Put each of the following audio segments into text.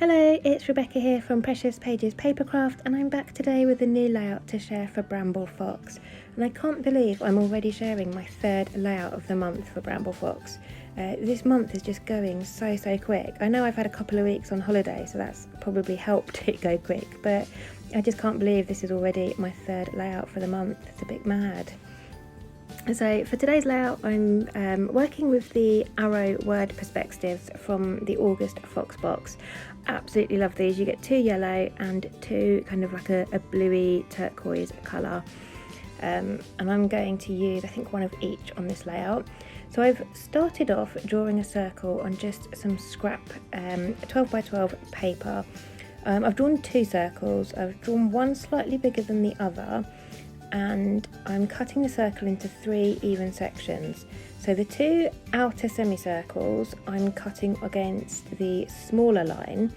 Hello, it's Rebecca here from Precious Pages Papercraft, and I'm back today with a new layout to share for Bramble Fox. And I can't believe I'm already sharing my third layout of the month for Bramble Fox. This month is just going so quick. I know I've had a couple of weeks on holiday, so that's probably helped it go quick, but I just can't believe this is already my third layout for the month. It's a bit mad. So for today's layout, I'm working with the Arrow word perspectives from the August Fox box. Absolutely love these. You get two yellow and two kind of like a bluey turquoise colour. And I'm going to use, I think, one of each on this layout. So I've started off drawing a circle on just some scrap 12 by 12 paper. I've drawn two circles. I've drawn one slightly bigger than the other, and I'm cutting the circle into 3 even sections. So the 2 outer semicircles I'm cutting against the smaller line,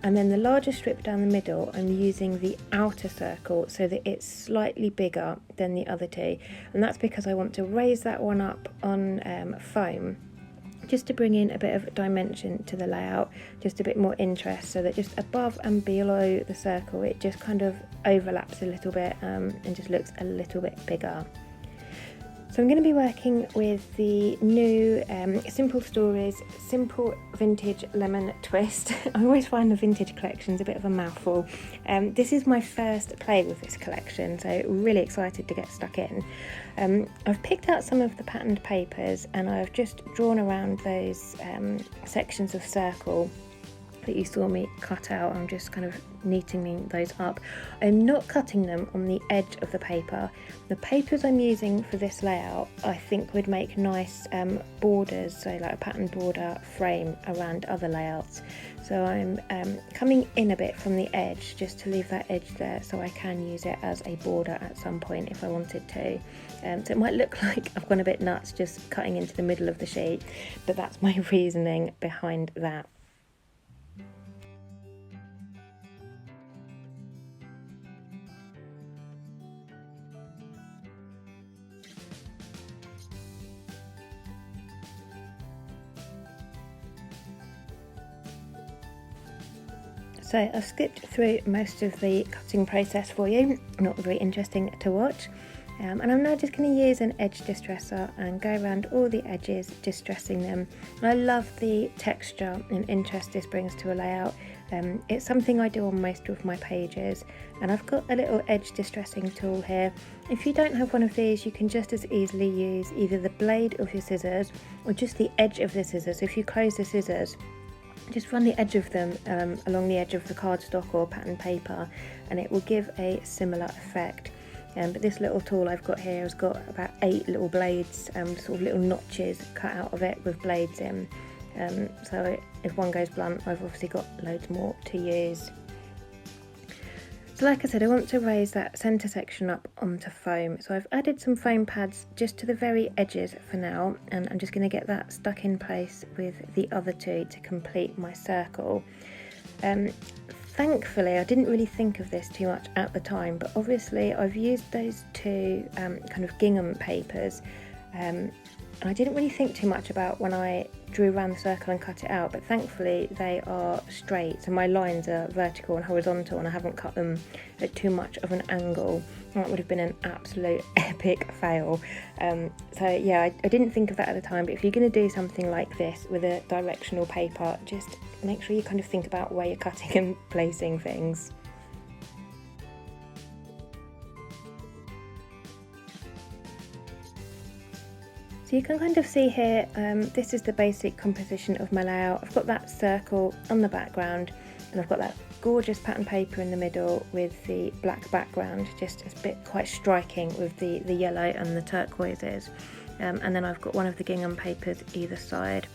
and then the larger strip down the middle I'm using the outer circle so that it's slightly bigger than the other 2, and that's because I want to raise that one up on foam, just to bring in a bit of dimension to the layout, just a bit more interest, so that just above and below the circle it just kind of overlaps a little bit and just looks a little bit bigger. So I'm going to be working with the new Simple Stories Simple Vintage Lemon Twist. I always find the vintage collections a bit of a mouthful. This is my first play with this collection, so really excited to get stuck in. I've picked out some of the patterned papers and I've just drawn around those sections of circle that you saw me cut out. I'm just kind of neatening those up. I'm not cutting them on the edge of the paper. The papers I'm using for this layout I think would make nice borders, so like a pattern border frame around other layouts. So I'm coming in a bit from the edge just to leave that edge there so I can use it as a border at some point if I wanted to. So it might look like I've gone a bit nuts just cutting into the middle of the sheet, but that's my reasoning behind that. So I've skipped through most of the cutting process for you, not very interesting to watch. And I'm now just going to use an edge distresser and go around all the edges, distressing them. I love the texture and interest this brings to a layout. It's something I do on most of my pages, and I've got a little edge distressing tool here. If you don't have one of these, you can just as easily use either the blade of your scissors or just the edge of the scissors. If you close the scissors, just run the edge of them along the edge of the cardstock or pattern paper, and it will give a similar effect. But this little tool I've got here has got about 8 little blades, sort of little notches cut out of it with blades in. So if one goes blunt, I've obviously got loads more to use. So like I said, I want to raise that centre section up onto foam. So I've added some foam pads just to the very edges for now, and I'm just going to get that stuck in place with the other 2 to complete my circle. Thankfully, I didn't really think of this too much at the time, but obviously I've used those 2 kind of gingham papers, and I didn't really think too much about when I drew around the circle and cut it out, but thankfully they are straight, so my lines are vertical and horizontal, and I haven't cut them at too much of an angle. That would have been an absolute epic fail. So yeah, I didn't think of that at the time, but if you're going to do something like this with a directional paper, just make sure you kind of think about where you're cutting and placing things. So you can kind of see here, this is the basic composition of my layout. I've got that circle on the background, and I've got that gorgeous pattern paper in the middle with the black background, just a bit quite striking with the yellow and the turquoises. And then I've got one of the gingham papers either side.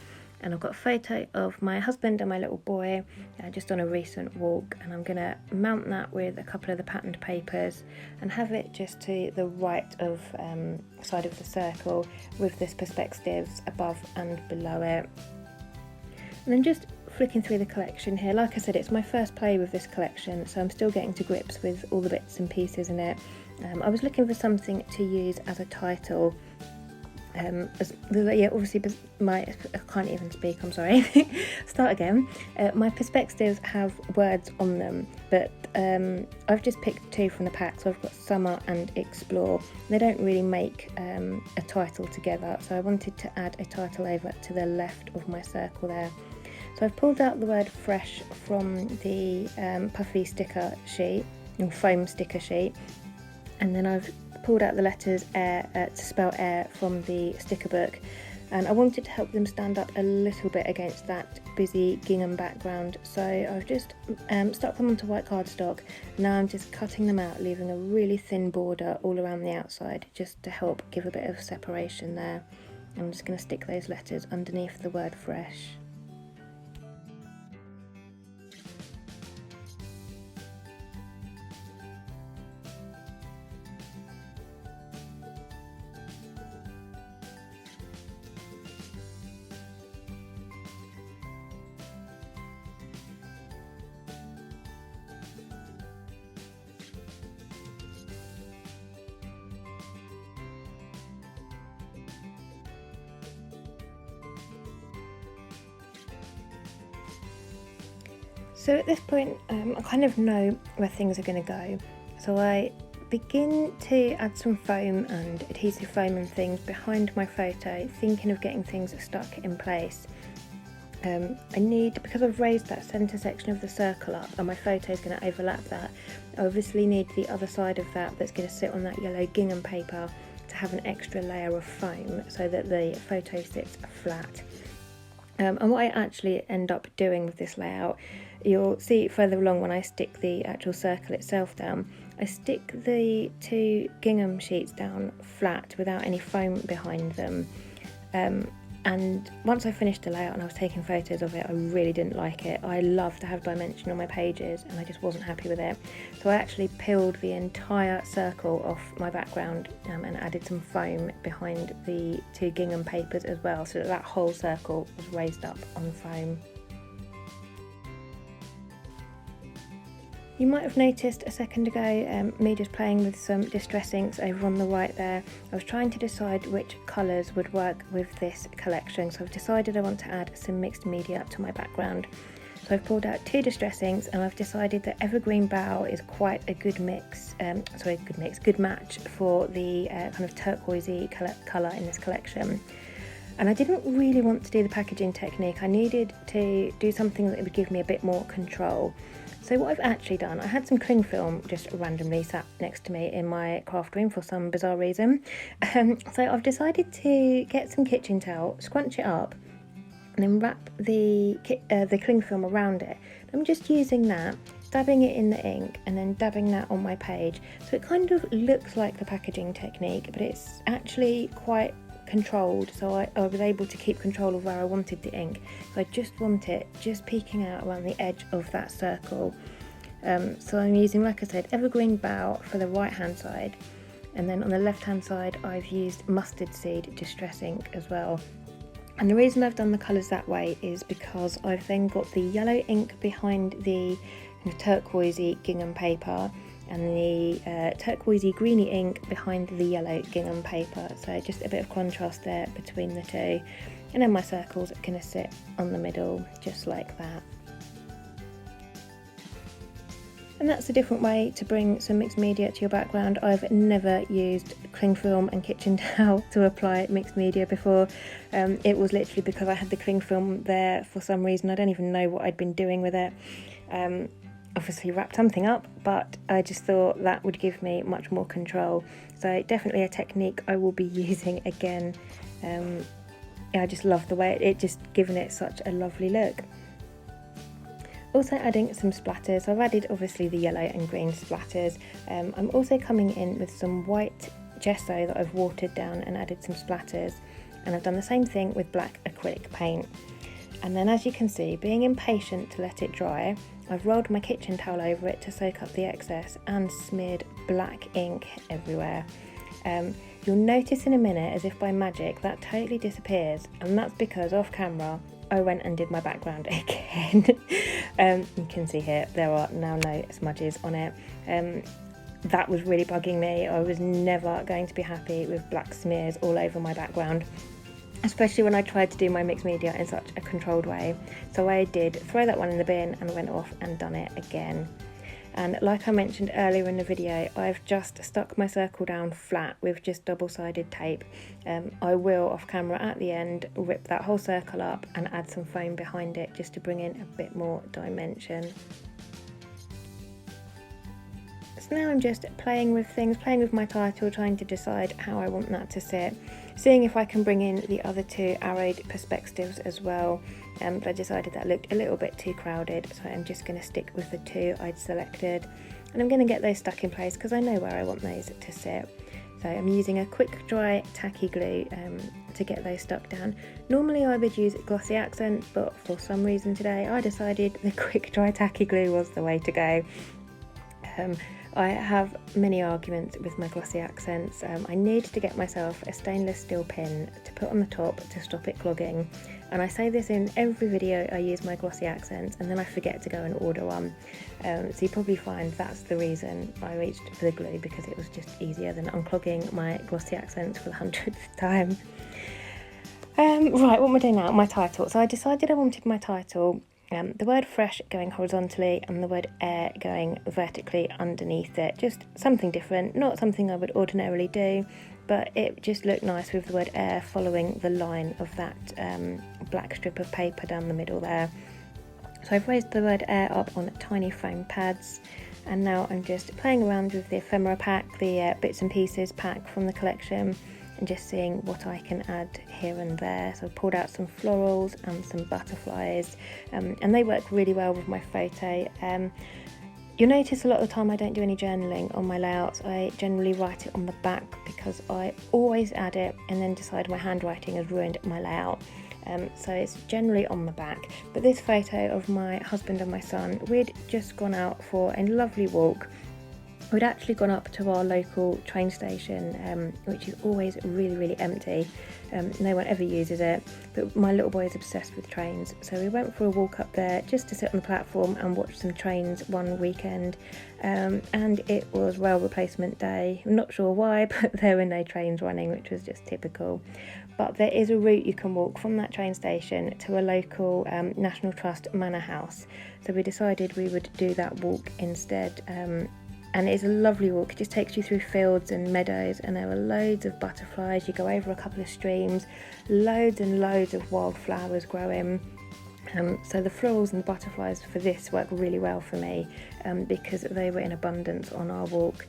And I've got a photo of my husband and my little boy just on a recent walk, and I'm going to mount that with a couple of the patterned papers and have it just to the right of side of the circle with this perspectives above and below it. And then just flicking through the collection here, like I said, it's my first play with this collection, so I'm still getting to grips with all the bits and pieces in it. I was looking for something to use as a title, Obviously I can't even speak, I'm sorry. Start again. My perspectives have words on them, but I've just picked two from the pack. So I've got Summer and Explore. They don't really make a title together, so I wanted to add a title over to the left of my circle there. So I've pulled out the word fresh from the puffy sticker sheet, or foam sticker sheet, and then I've pulled out the letters air to spell air from the sticker book, and I wanted to help them stand up a little bit against that busy gingham background, so I've just stuck them onto white cardstock. Now I'm just cutting them out, leaving a really thin border all around the outside just to help give a bit of separation there. I'm just going to stick those letters underneath the word fresh. So at this point, I kind of know where things are going to go. So I begin to add some foam and adhesive foam and things behind my photo, thinking of getting things stuck in place. Because I've raised that centre section of the circle up and my photo is going to overlap that, I obviously need the other side of that that's going to sit on that yellow gingham paper to have an extra layer of foam so that the photo sits flat. And what I actually end up doing with this layout, you'll see further along when I stick the actual circle itself down, I stick the two gingham sheets down flat without any foam behind them. And once I finished the layout and I was taking photos of it, I really didn't like it. I love to have dimension on my pages and I just wasn't happy with it. So I actually peeled the entire circle off my background and added some foam behind the two gingham papers as well, so that whole circle was raised up on foam. You might have noticed a second ago me just playing with some distress inks over on the right there. I was trying to decide which colours would work with this collection, so I've decided I want to add some mixed media to my background. So I've pulled out two distress inks and I've decided that Evergreen Bough is quite a good good match for the kind of turquoisey colour in this collection. And I didn't really want to do the packaging technique. I needed to do something that would give me a bit more control. So what I've actually done, I had some cling film just randomly sat next to me in my craft room for some bizarre reason. So I've decided to get some kitchen towel, scrunch it up, and then wrap the cling film around it. I'm just using that, dabbing it in the ink, and then dabbing that on my page. So it kind of looks like the packaging technique, but it's actually quite controlled, so I was able to keep control of where I wanted the ink. So I just want it just peeking out around the edge of that circle. So I'm using, like I said, Evergreen Bough for the right hand side, and then on the left hand side I've used Mustard Seed Distress ink as well. And the reason I've done the colours that way is because I've then got the yellow ink behind the turquoisey gingham paper and the turquoisey greeny ink behind the yellow gingham paper, so just a bit of contrast there between the two. And then my circles are going to sit on the middle just like that. And that's a different way to bring some mixed media to your background. I've never used cling film and kitchen towel to apply mixed media before. It was literally because I had the cling film there for some reason. I don't even know what I'd been doing with it. Obviously wrapped something up, but I just thought that would give me much more control. So definitely a technique I will be using again. I just love the way it just given it such a lovely look. Also adding some splatters. I've added obviously the yellow and green splatters. I'm also coming in with some white gesso that I've watered down and added some splatters, and I've done the same thing with black acrylic paint. And then, as you can see, being impatient to let it dry, I've rolled my kitchen towel over it to soak up the excess and smeared black ink everywhere. You'll notice in a minute, as if by magic, that totally disappears, and that's because off camera I went and did my background again. You can see here there are now no smudges on it. that was really bugging me. I was never going to be happy with black smears all over my background, especially when I tried to do my mixed media in such a controlled way. So I did throw that one in the bin and went off and done it again. And like I mentioned earlier in the video, I've just stuck my circle down flat with just double-sided tape. I will, off camera at the end, rip that whole circle up and add some foam behind it just to bring in a bit more dimension. So now I'm just playing with things, playing with my title, trying to decide how I want that to sit, seeing if I can bring in the other two arrowed perspectives as well. But I decided that looked a little bit too crowded, so I'm just going to stick with the two I'd selected, and I'm going to get those stuck in place because I know where I want those to sit. So I'm using a quick dry tacky glue to get those stuck down. Normally I would use glossy accent, but for some reason today I decided the quick dry tacky glue was the way to go. I have many arguments with my glossy accents. I need to get myself a stainless steel pin to put on the top to stop it clogging, and I say this in every video I use my glossy accents, and then I forget to go and order one. So you probably find that's the reason I reached for the glue, because it was just easier than unclogging my glossy accents for the 100th time. Right, what am I doing now? My title. So I decided I wanted my title the word fresh going horizontally and the word air going vertically underneath it. Just something different, not something I would ordinarily do, but it just looked nice with the word air following the line of that black strip of paper down the middle there. So I've raised the word air up on tiny foam pads, and now I'm just playing around with the ephemera pack, the bits and pieces pack from the collection, and just seeing what I can add here and there. So I've pulled out some florals and some butterflies, and they work really well with my photo. You'll notice a lot of the time I don't do any journaling on my layouts. I generally write it on the back because I always add it and then decide my handwriting has ruined my layout. So it's generally on the back. But this photo of my husband and my son, we'd just gone out for a lovely walk. We'd actually gone up to our local train station, which is always really empty. No one ever uses it, but my little boy is obsessed with trains, so we went for a walk up there just to sit on the platform and watch some trains one weekend, and it was rail replacement day. I'm not sure why, but there were no trains running, which was just typical. But there is a route you can walk from that train station to a local National Trust manor house, so we decided we would do that walk instead. And it's a lovely walk. It just takes you through fields and meadows, and there are loads of butterflies. You go over a couple of streams, loads and loads of wildflowers growing. So the florals and the butterflies for this work really well for me, because they were in abundance on our walk.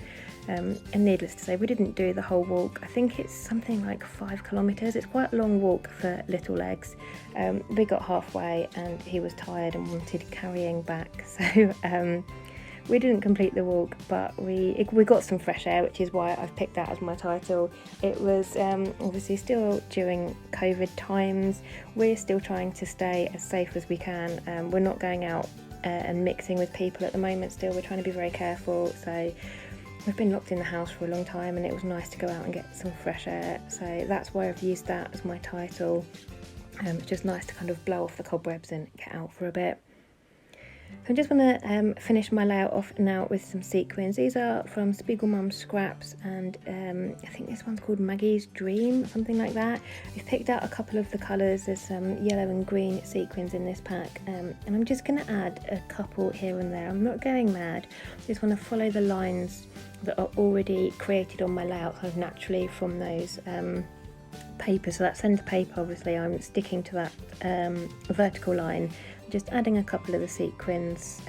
And needless to say, we didn't do the whole walk. I think it's something like 5 kilometres. It's quite a long walk for little legs. We got halfway and he was tired and wanted carrying back. So we didn't complete the walk, but we got some fresh air, which is why I've picked that as my title. It was obviously still during COVID times. We're still trying to stay as safe as we can. We're not going out and mixing with people at the moment still. We're trying to be very careful. So we've been locked in the house for a long time, and it was nice to go out and get some fresh air. So that's why I've used that as my title. It's just nice to kind of blow off the cobwebs and get out for a bit. So I just want to finish my layout off now with some sequins. These are from Spiegelmum's Scraps, and I think this one's called Maggie's Dream, something like that. I've picked out a couple of the colours. There's some yellow and green sequins in this pack, and I'm just going to add a couple here and there. I'm not going mad. I just want to follow the lines that are already created on my layout kind of naturally from those paper. So that centre paper, obviously I'm sticking to that vertical line, just adding a couple of the sequins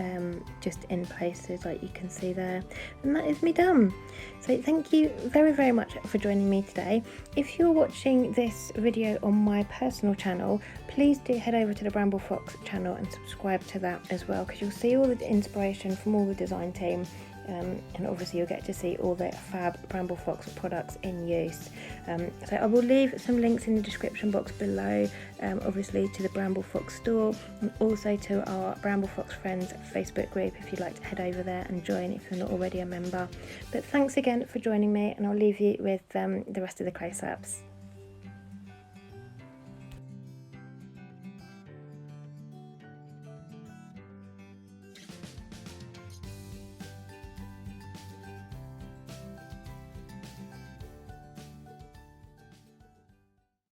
just in places like you can see there, and that is me done. So thank you very much for joining me today. If you're watching this video on my personal channel, please do head over to the Bramble Fox channel and subscribe to that as well, because you'll see all the inspiration from all the design team. And obviously you'll get to see all the fab Bramble Fox products in use. So I will leave some links in the description box below, obviously to the Bramble Fox store, and also to our Bramble Fox Friends Facebook group if you'd like to head over there and join if you're not already a member. But thanks again for joining me, and I'll leave you with the rest of the close-ups.